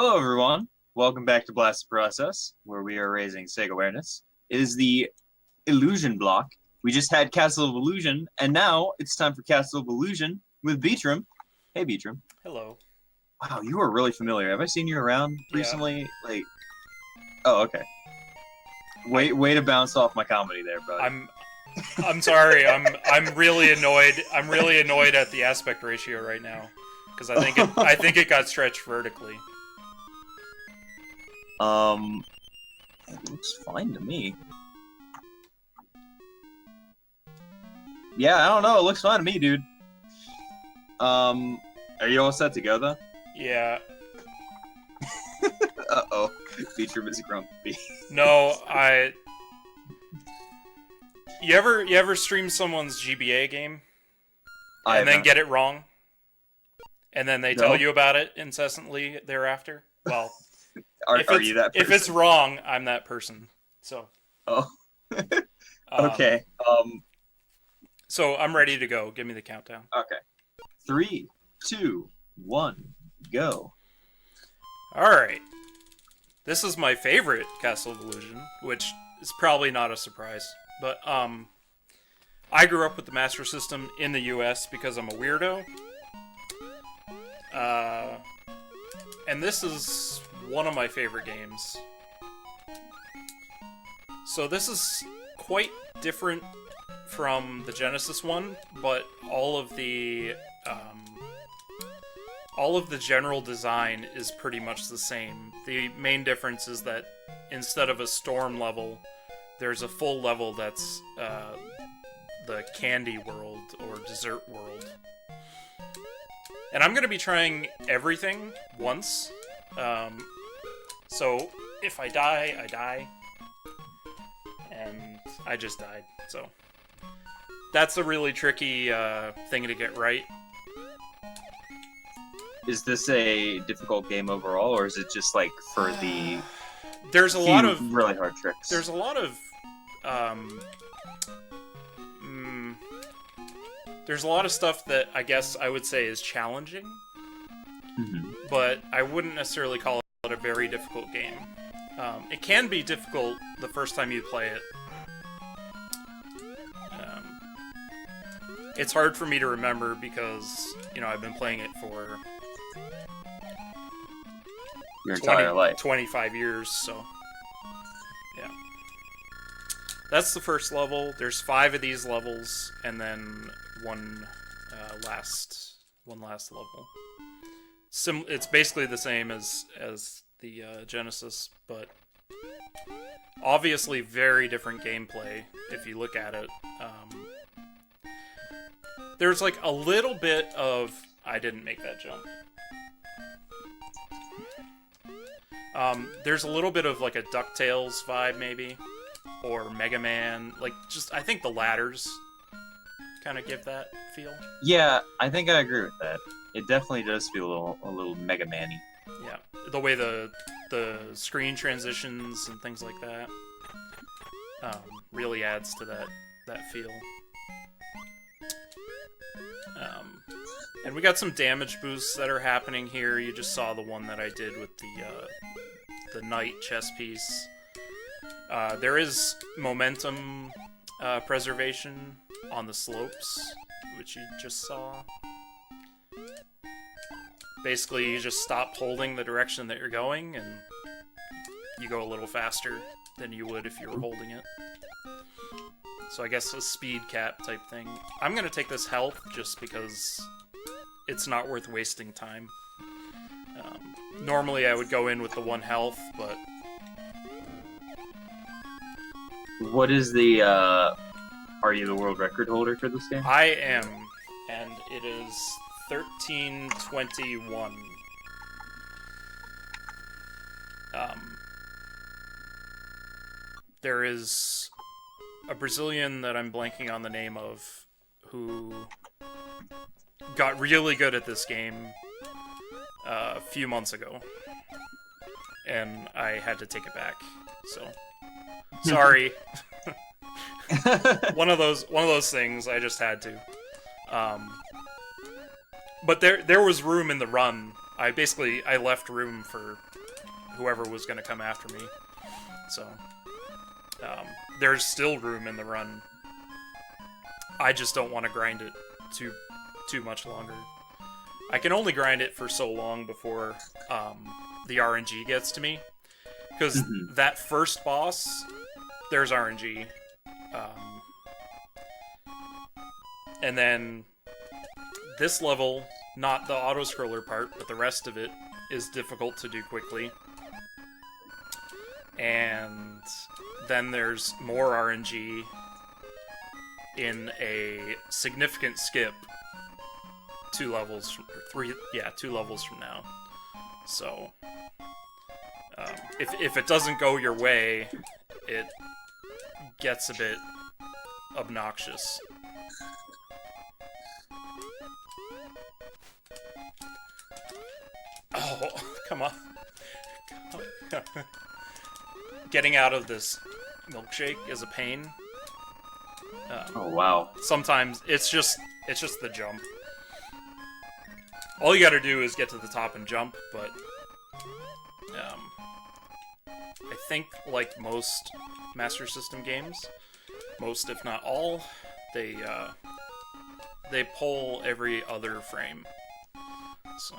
Hello, everyone. Welcome back to Blast the Process, where we are raising Sega awareness. It is the Illusion block. We just had Castle of Illusion, and now it's time for Castle of Illusion with Btrim. Hey, Btrim. Hello. Wow, you are really familiar. Have I seen you around Yeah. recently? Oh, okay. Way to bounce off my comedy there, buddy. I'm sorry. I'm really annoyed. I'm really annoyed at the aspect ratio right now because I think it got stretched vertically. It looks fine to me. Yeah, I don't know. It looks fine to me, dude. Are you all set to go, though? Yeah. Uh-oh. Feature is grumpy. No, You ever stream someone's GBA game and then get it wrong, and then they tell you about it incessantly thereafter? Well, are you that person? If it's wrong, I'm that person. So. Oh. Okay. So I'm ready to go. Give me the countdown. Okay. 3, 2, 1, go. All right. This is my favorite Castle of Illusion, which is probably not a surprise. But I grew up with the Master System in the U.S. because I'm a weirdo. And this is one of my favorite games. So this is quite different from the Genesis one, but all of the general design is pretty much the same. The main difference is that instead of a storm level, there's a full level that's the candy world or dessert world. And I'm going to be trying everything once. So if I die, I die. And I just died. So that's a really tricky thing to get right. Is this a difficult game overall, or is it just like for the there's a lot of really hard tricks? There's a lot of there's a lot of stuff that I guess I would say is challenging, but I wouldn't necessarily call it a very difficult game. It can be difficult the first time you play it. It's hard for me to remember because, I've been playing it for your entire life. 25 years, so yeah. That's the first level. There's 5 of these levels, and then one last level. It's basically the same as the Genesis, but obviously very different gameplay if you look at it. There's like a little bit of I didn't make that jump. There's a little bit of like a DuckTales vibe maybe, or Mega Man. Like just I think the ladders kind of give that feel. Yeah, I think I agree with that. It definitely does feel a little Mega Man-y. Yeah, the way the screen transitions and things like that really adds to that feel. And we got some damage boosts that are happening here. You just saw the one that I did with the knight chess piece. There is momentum preservation on the slopes, which you just saw. Basically, you just stop holding the direction that you're going, and you go a little faster than you would if you were holding it. So I guess a speed cap type thing. I'm going to take this health just because it's not worth wasting time. Normally I would go in with the 1 health, but... What is the, are you the world record holder for this game? I am, and it is 13:21. There is a Brazilian that I'm blanking on the name of who got really good at this game a few months ago, and I had to take it back. So sorry. one of those things I just had to. But there was room in the run. I left room for whoever was going to come after me. So there's still room in the run. I just don't want to grind it too much longer. I can only grind it for so long before the RNG gets to me, because that first boss, there's RNG, and then this level, not the auto-scroller part, but the rest of it is difficult to do quickly. And then there's more RNG in a significant skip 2 levels from now. So if it doesn't go your way, it gets a bit obnoxious. Oh, come on. Getting out of this milkshake is a pain. Oh wow. Sometimes it's just the jump. All you gotta do is get to the top and jump, but I think like most Master System games, most if not all, they pull every other frame. So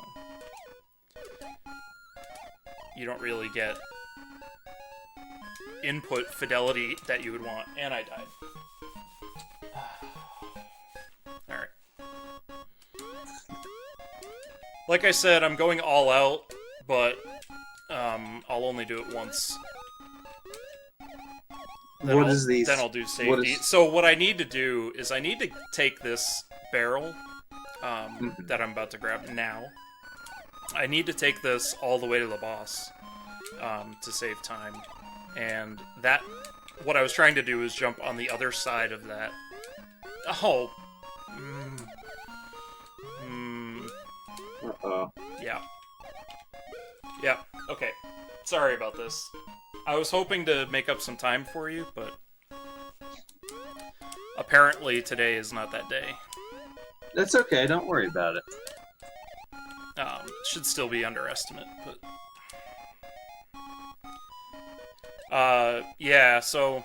you don't really get input fidelity that you would want. And I died. Alright. Like I said, I'm going all out, but I'll only do it once. Then I'll do safety. So what I need to do is I need to take this barrel that I'm about to grab now. I need to take this all the way to the boss to save time. And what I was trying to do is jump on the other side of that. Oh. Uh-oh. Yeah. Yeah, okay. Sorry about this. I was hoping to make up some time for you, but apparently today is not that day. That's okay, don't worry about it. Should still be underestimate, but... yeah, so...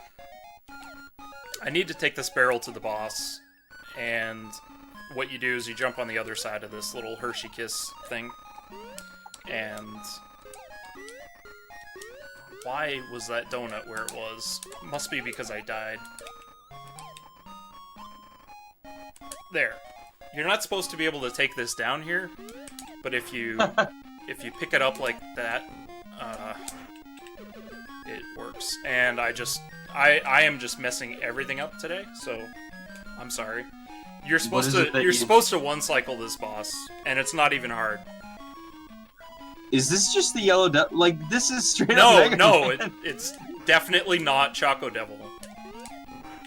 I need to take this barrel to the boss, and what you do is you jump on the other side of this little Hershey Kiss thing, and... Why was that donut where it was? Must be because I died. There. You're not supposed to be able to take this down here, but if you pick it up like that, it works. And I am just messing everything up today, so I'm sorry. You're supposed to one cycle this boss, and it's not even hard. Is this just the yellow devil? Like, this is straight up No, it's definitely not Choco Devil.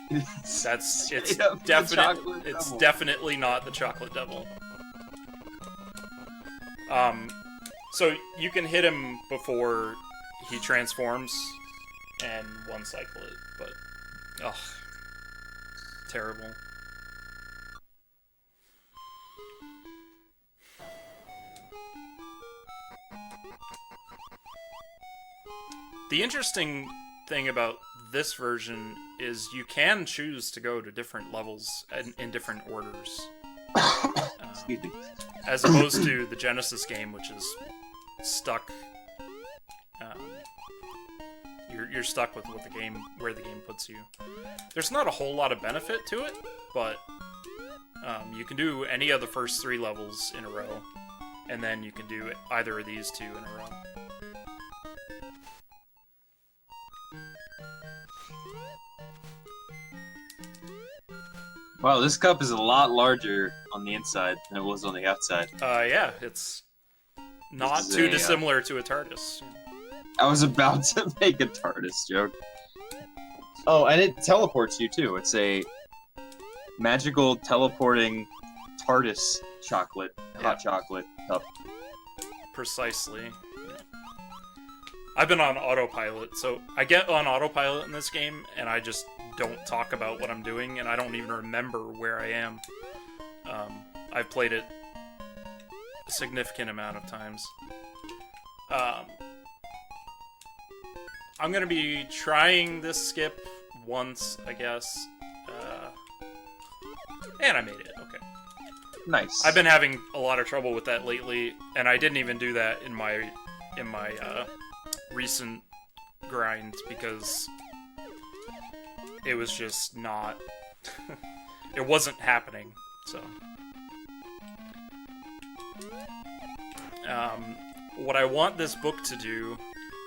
It's definitely not the Chocolate Devil. So you can hit him before he transforms and one cycle it, but ugh, terrible. The interesting thing about this version is you can choose to go to different levels in different orders. Excuse me. As opposed to the Genesis game, which is stuck. You're stuck with where the game puts you. There's not a whole lot of benefit to it, but you can do any of the first 3 levels in a row, and then you can do either of these 2 in a row. Wow, this cup is a lot larger on the inside than it was on the outside. Yeah, it's not too dissimilar to a TARDIS. I was about to make a TARDIS joke. Oh, and it teleports you too. It's a magical teleporting TARDIS chocolate, hot chocolate cup. Precisely. I've been on autopilot, so I get on autopilot in this game, and I just don't talk about what I'm doing, and I don't even remember where I am. I've played it a significant amount of times. I'm gonna be trying this skip once, I guess. And I made it. Okay. Nice. I've been having a lot of trouble with that lately, and I didn't even do that in my recent grind because it was just not. It wasn't happening. So. What I want this book to do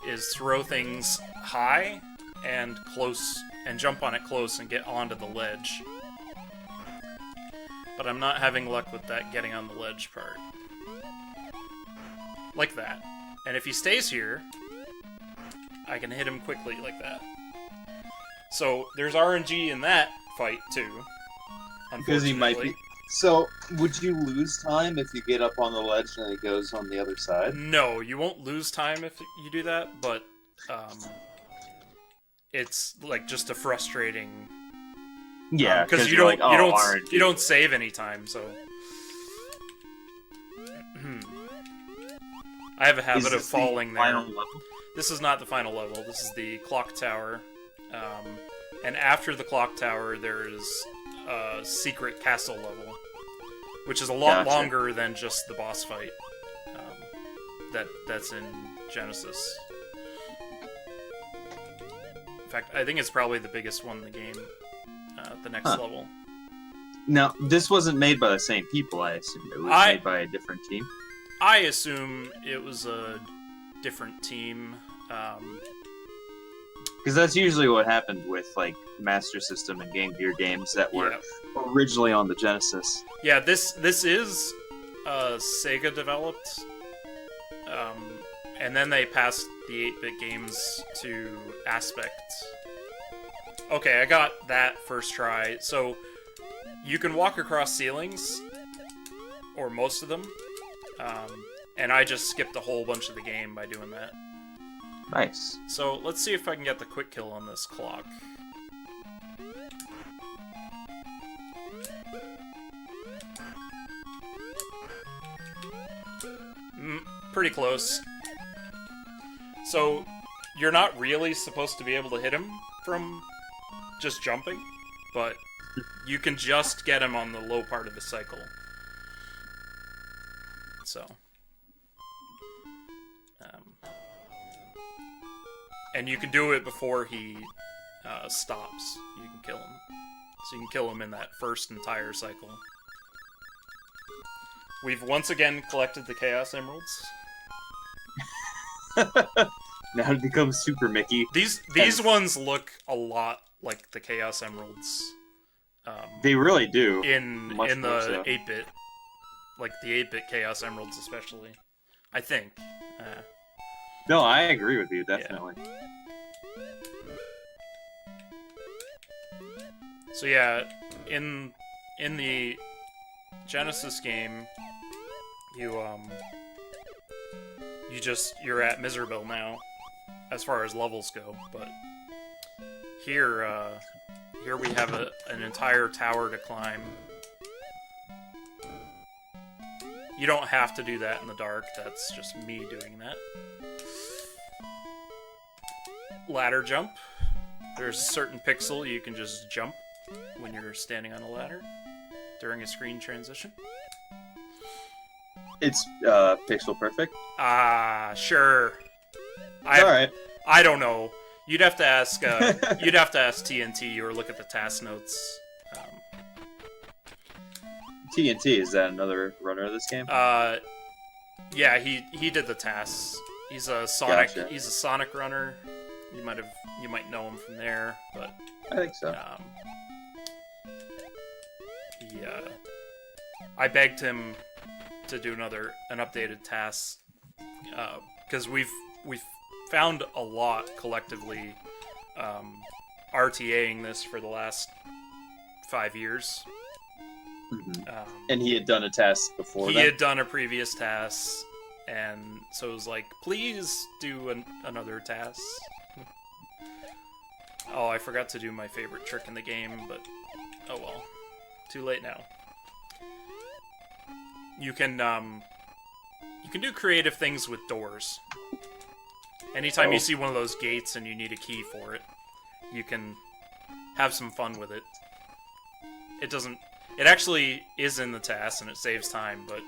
is throw things high and close, and jump on it close and get onto the ledge. But I'm not having luck with that getting on the ledge part. Like that. And if he stays here, I can hit him quickly like that. So there's RNG in that fight too. Because he might be. So, would you lose time if you get up on the ledge and it goes on the other side? No, you won't lose time if you do that, but it's like just a frustrating. Yeah, because you don't save any time, so. I have a habit of falling there. Final level? This is not the final level. This is the clock tower, and after the clock tower, there is a secret castle level, which is a lot longer than just the boss fight. That's in Genesis. In fact, I think it's probably the biggest one in the game. The next level. Now, this wasn't made by the same people, I assume. It was made by a different team? I assume it was a different team. Because that's usually what happened with, like, Master System and Game Gear games that were originally on the Genesis. Yeah, this is Sega developed. And then they passed the 8-bit games to Aspect. Okay, I got that first try. So, you can walk across ceilings, or most of them, and I just skipped a whole bunch of the game by doing that. Nice. So, let's see if I can get the quick kill on this clock. Pretty close. So, you're not really supposed to be able to hit him from just jumping, but you can just get him on the low part of the cycle. So. And you can do it before he stops. You can kill him. So you can kill him in that first entire cycle. We've once again collected the Chaos Emeralds. Now it becomes Super Mickey. These ones look a lot like the Chaos Emeralds. They really do. In the 8-bit, like the 8-bit Chaos Emeralds especially, I think. No, I agree with you, definitely. Yeah. So yeah, in the Genesis game, you're at Miserable now, as far as levels go, but here we have an entire tower to climb. You don't have to do that in the dark, that's just me doing that. Ladder jump. There's a certain pixel you can just jump when you're standing on a ladder during a screen transition. It's pixel perfect? Sure. Alright. I don't know. You'd have to ask TNT or look at the task notes. TNT, is that another runner of this game? Yeah, he did the tasks. He's a Sonic. Gotcha. He's a Sonic runner. You might know him from there, but I think so. I begged him to do an updated task because we've found a lot collectively RTAing this for the last 5 years. Mm-hmm. And he had done a task before He had done a previous task, and so it was like, please do another task. Oh, I forgot to do my favorite trick in the game, but oh well. Too late now. You can do creative things with doors. Anytime you see one of those gates and you need a key for it, you can have some fun with it. It actually is in the task and it saves time, but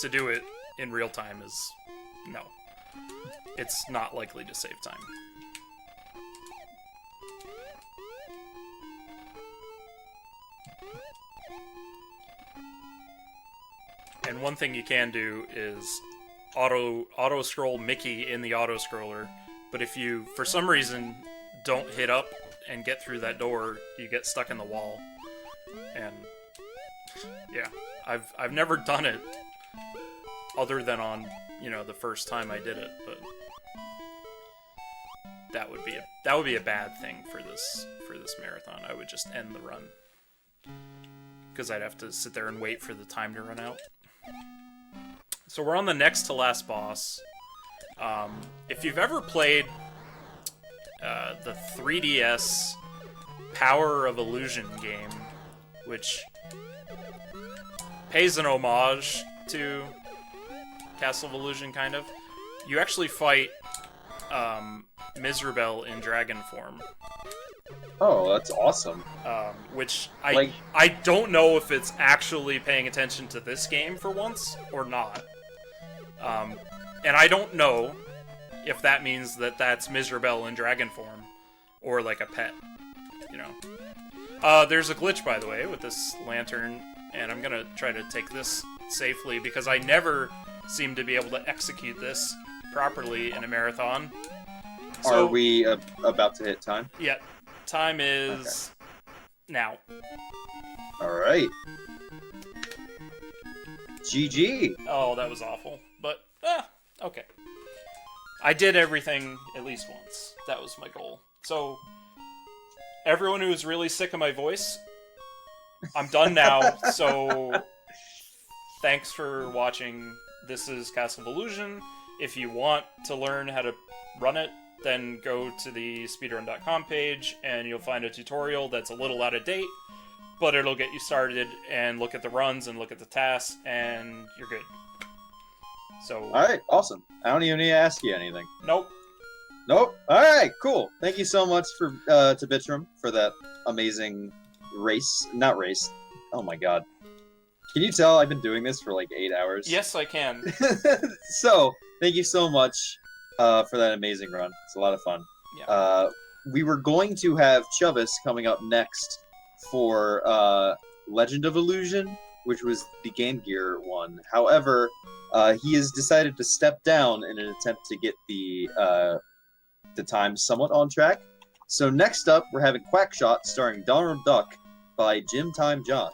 to do it in real time is no. It's not likely to save time. And one thing you can do is auto scroll Mickey in the auto scroller, but if you for some reason don't hit up and get through that door, you get stuck in the wall. And yeah, I've never done it other than on, the first time I did it, but that would be a bad thing for this marathon. I would just end the run because I'd have to sit there and wait for the time to run out. So we're on the next to last boss. If you've ever played the 3DS Power of Illusion game, which pays an homage to Castle of Illusion, kind of, you actually fight Miserabel in dragon form. Oh, that's awesome. Which I don't know if it's actually paying attention to this game for once or not. And I don't know if that means that that's Miserabel in dragon form or like a pet, There's a glitch, by the way, with this lantern, and I'm gonna try to take this safely because I never seem to be able to execute this properly in a marathon. So, are we about to hit time? Yeah. Time is now. Alright. GG. Oh, that was awful. But, okay. I did everything at least once. That was my goal. So, everyone who's really sick of my voice, I'm done now. So, thanks for watching. This is Castle of Illusion. If you want to learn how to run it, then go to the speedrun.com page and you'll find a tutorial that's a little out of date, but it'll get you started and look at the runs and look at the tasks and you're good. So, alright, awesome. I don't even need to ask you anything. Nope. Alright, cool. Thank you so much for to Btrim for that amazing not race. Oh my god. Can you tell I've been doing this for like 8 hours? Yes, I can. So, thank you so much for that amazing run. It's a lot of fun. Yeah. We were going to have Chubbis coming up next for Legend of Illusion, which was the Game Gear one. However, he has decided to step down in an attempt to get the time somewhat on track. So next up, we're having Quackshot starring Donald Duck by Jim Time John.